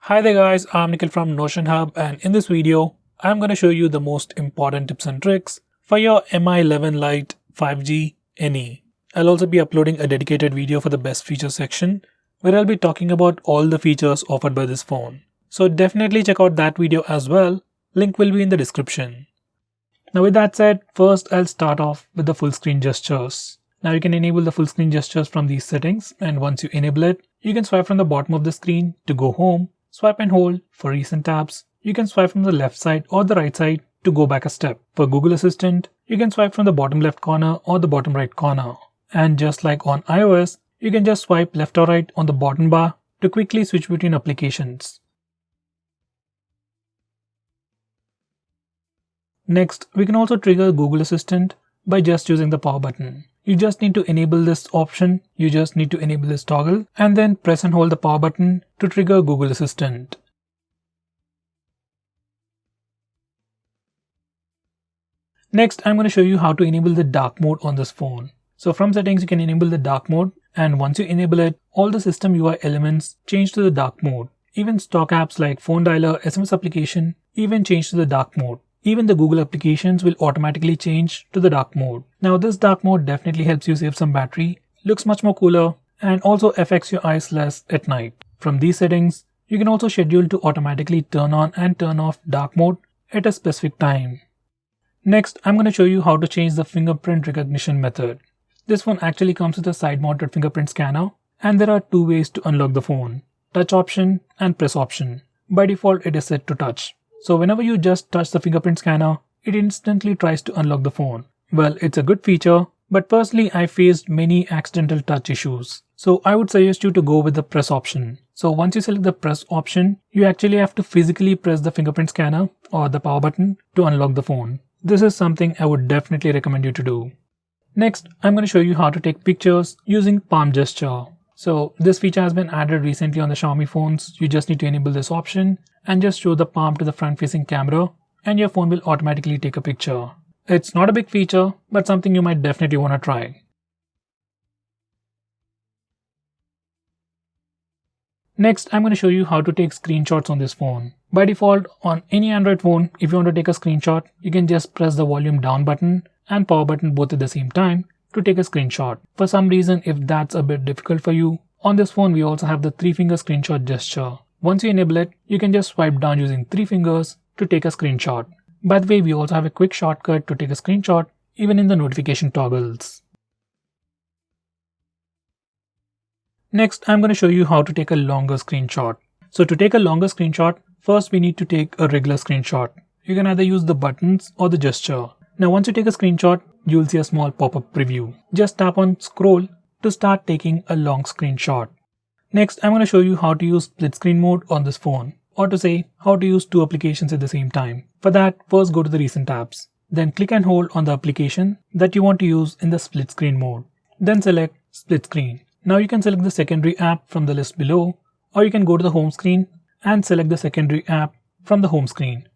Hi there guys, I'm Nikhil from Notion Hub, and in this video, I'm going to show you the most important tips and tricks for your Mi 11 Lite 5G NE. I'll also be uploading a dedicated video for the best features section where I'll be talking about all the features offered by this phone. So definitely check out that video as well, link will be in the description. Now with that said, first I'll start off with the full screen gestures. Now you can enable the full screen gestures from these settings, and once you enable it, you can swipe from the bottom of the screen to go home. Swipe and hold for recent tabs. You can swipe from the left side or the right side to go back a step. For Google Assistant, you can swipe from the bottom left corner or the bottom right corner. And just like on iOS, you can just swipe left or right on the bottom bar to quickly switch between applications. Next, we can also trigger Google Assistant by just using the power button. You just need to enable this option, you just need to enable this toggle and then press and hold the power button to trigger Google Assistant. Next, I'm going to show you how to enable the dark mode on this phone. So from settings, you can enable the dark mode, and once you enable it, all the system UI elements change to the dark mode. Even stock apps like phone dialer, SMS application even change to the dark mode. Even the Google applications will automatically change to the dark mode. Now this dark mode definitely helps you save some battery, looks much more cooler, and also affects your eyes less at night. From these settings, you can also schedule to automatically turn on and turn off dark mode at a specific time. Next, I'm going to show you how to change the fingerprint recognition method. This phone actually comes with a side-mounted fingerprint scanner, and there are two ways to unlock the phone: touch option and press option. By default, it is set to touch. So whenever you just touch the fingerprint scanner, it instantly tries to unlock the phone. Well, it's a good feature, but personally I faced many accidental touch issues. So I would suggest you to go with the press option. So once you select the press option, you actually have to physically press the fingerprint scanner or the power button to unlock the phone. This is something I would definitely recommend you to do. Next, I'm going to show you how to take pictures using palm gesture. So this feature has been added recently on the Xiaomi phones. You just need to enable this option and just show the palm to the front facing camera and your phone will automatically take a picture. It's not a big feature, but something you might definitely want to try. Next, I'm going to show you how to take screenshots on this phone. By default, on any Android phone, if you want to take a screenshot, you can just press the volume down button and power button both at the same time to take a screenshot. For some reason, if that's a bit difficult for you, on this phone we also have the 3-finger screenshot gesture. Once you enable it, you can just swipe down using 3 fingers to take a screenshot. By the way, we also have a quick shortcut to take a screenshot even in the notification toggles. Next, I'm going to show you how to take a longer screenshot. So to take a longer screenshot, first we need to take a regular screenshot. You can either use the buttons or the gesture. Now once you take a screenshot, you'll see a small pop-up preview. Just tap on scroll to start taking a long screenshot. Next, I'm going to show you how to use split screen mode on this phone, or to say how to use two applications at the same time. For that, first go to the recent tabs. Then click and hold on the application that you want to use in the split screen mode. Then select split screen. Now you can select the secondary app from the list below, or you can go to the home screen and select the secondary app from the home screen.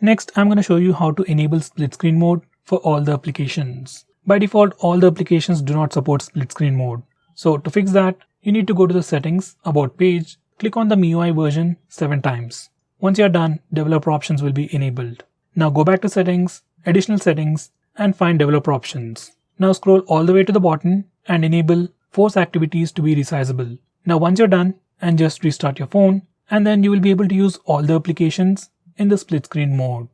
Next, I'm going to show you how to enable split screen mode for all the applications. By default, all the applications do not support split screen mode. So to fix that, you need to go to the settings, about page, click on the MIUI version 7 times. Once you're done, developer options will be enabled. Now go back to settings, additional settings, and find developer options. Now scroll all the way to the bottom and enable force activities to be resizable. Now once you're done, and just restart your phone, and then you will be able to use all the applications in the split screen mode.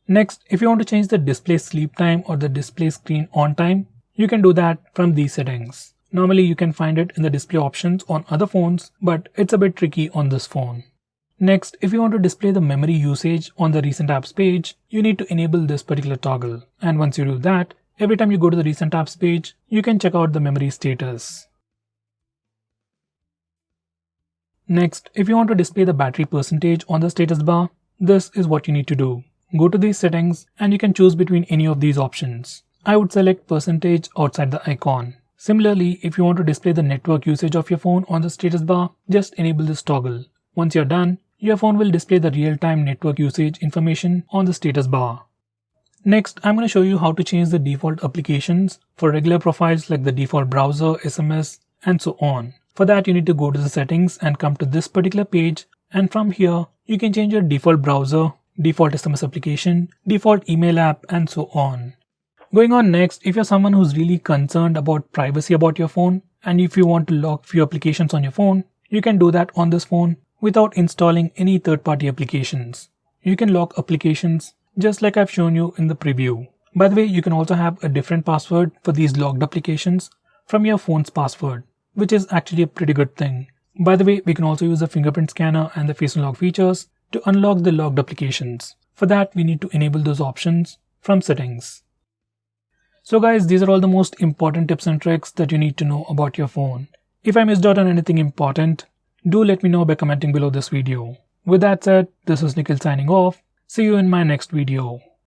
Next, if you want to change the display sleep time or the display screen on time, you can do that from these settings. Normally you can find it in the display options on other phones, but it's a bit tricky on this phone. Next, if you want to display the memory usage on the recent apps page, you need to enable this particular toggle. And once you do that, every time you go to the recent apps page, you can check out the memory status. Next, if you want to display the battery percentage on the status bar, this is what you need to do. Go to these settings and you can choose between any of these options. I would select percentage outside the icon. Similarly, if you want to display the network usage of your phone on the status bar, just enable this toggle. Once you're done, your phone will display the real-time network usage information on the status bar. Next, I'm going to show you how to change the default applications for regular profiles like the default browser, SMS, and so on. For that, you need to go to the settings and come to this particular page, and from here you can change your default browser, default SMS application, default email app, and so on. Going on next, if you're someone who's really concerned about privacy about your phone, and if you want to lock few applications on your phone, you can do that on this phone without installing any third-party applications. You can lock applications just like I've shown you in the preview. By the way, you can also have a different password for these locked applications from your phone's password, which is actually a pretty good thing. By the way, we can also use the fingerprint scanner and the face unlock features to unlock the locked applications. For that, we need to enable those options from settings. So guys, these are all the most important tips and tricks that you need to know about your phone. If I missed out on anything important, do let me know by commenting below this video. With that said, this is Nikhil signing off. See you in my next video.